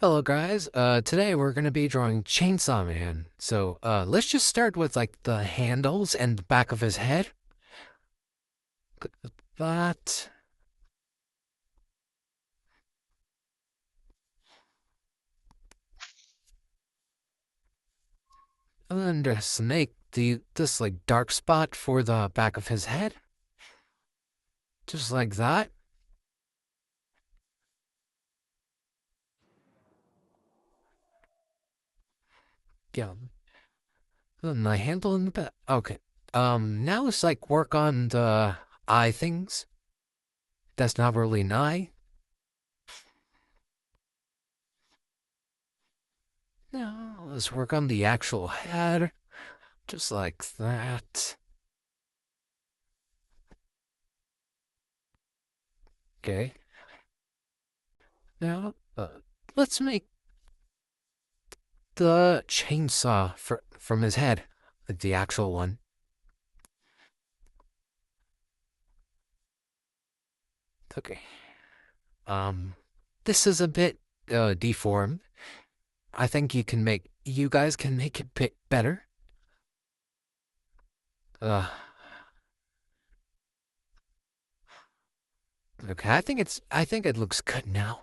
Hello guys, today we're gonna be drawing Chainsaw Man. So, let's just start with like the handles and the back of his head. That. And then just make this like dark spot for the back of his head. Just like that. Yeah. Then the handle in the back. Okay. Now let's like work on the eye things. That's not really an eye. Now let's work on the actual head. Just like that. Okay. Now, let's make the chainsaw from his head, like the actual one. Okay. Um, this is a bit deformed. I think you guys can make it bit better. Uh, okay. I think it looks good now.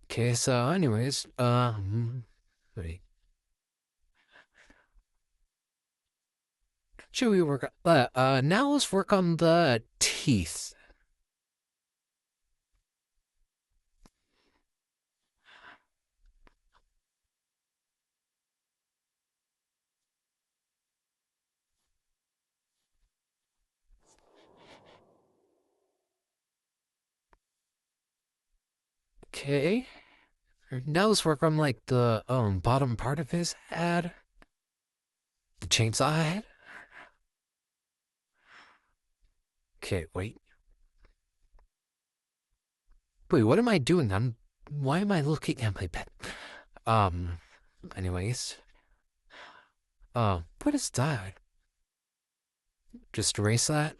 Okay. So, anyways, wait. Should we work? Now let's work on the teeth. Okay. Now let's work on like the bottom part of his head, the chainsaw head. Okay, wait. Wait, what am I doing? Why am I looking at my pen? Um, anyways. What is that? Just erase that.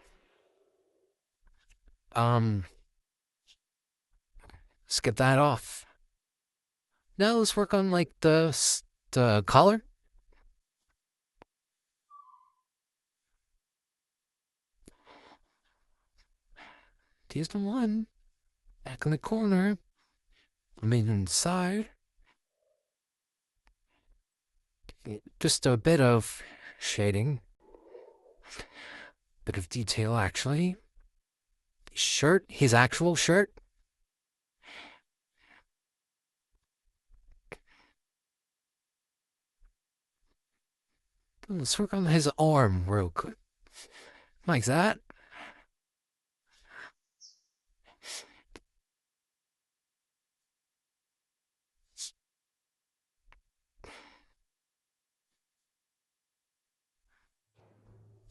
Um, skip that off. Now let's work on like the collar. Here's the one. Back in the corner. I mean inside. Just a bit of shading. Bit of detail actually. His actual shirt. Let's work on his arm real quick. Like that.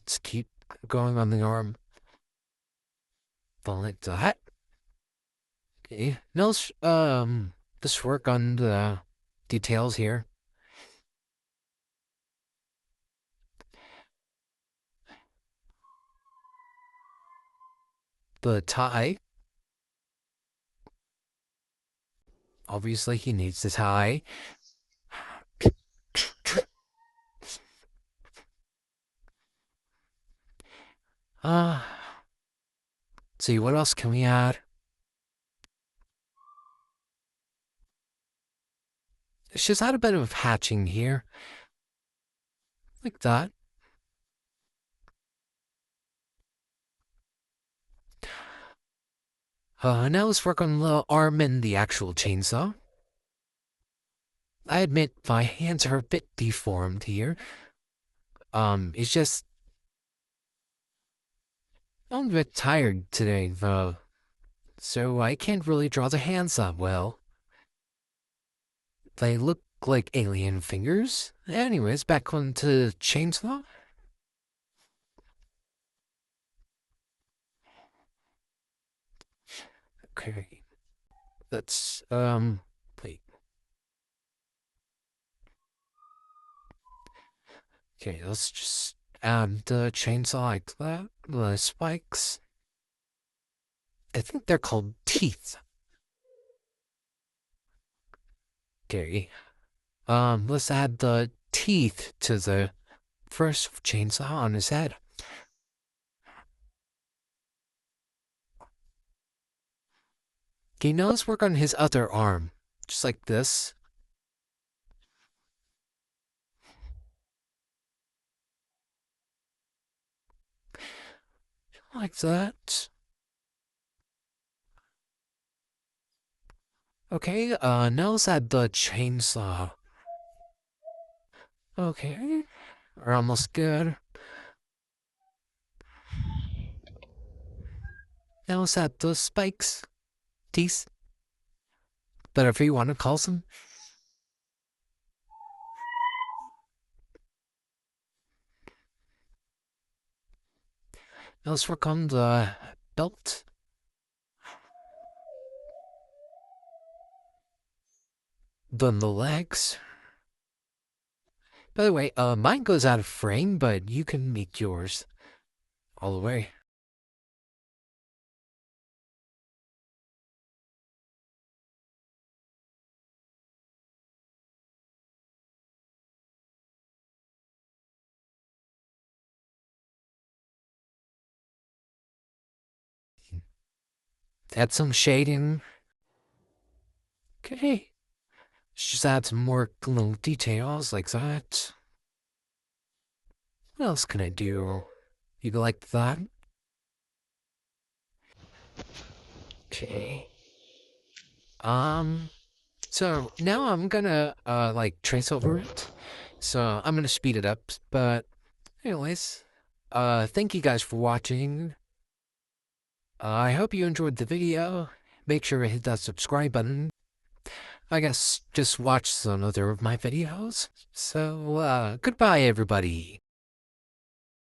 Let's keep going on the arm. Like that. Okay. Now let's work on the details here. The tie. Obviously, he needs the tie. Uh, see, what else can we add? Let's just add a bit of hatching here. Like that. Now let's work on the arm and the actual chainsaw. I admit my hands are a bit deformed here. It's just I'm a bit tired today, though, so I can't really draw the hands up well. They look like alien fingers. Anyways, back onto the chainsaw. Okay, let's wait. Okay, let's just add the chainsaw like that. The spikes. I think they're called teeth. Okay. Let's add the teeth to the first chainsaw on his head. Okay, now let's work on his other arm. Just like this. Like that. Okay, now let's add the chainsaw. Okay, we're almost good. Now let's add the spikes. Teeth. Whatever you want to call them. Now let's work on the belt. Then the legs. By the way, mine goes out of frame, but you can make yours all the way. Add some shading. Okay. Let's just add some more little details like that. What else can I do? You like that? Okay. So now I'm gonna like trace over it. So I'm gonna speed it up. But anyways, thank you guys for watching. I hope you enjoyed the video. Make sure to hit that subscribe button. I guess just watch some other of my videos. So goodbye everybody.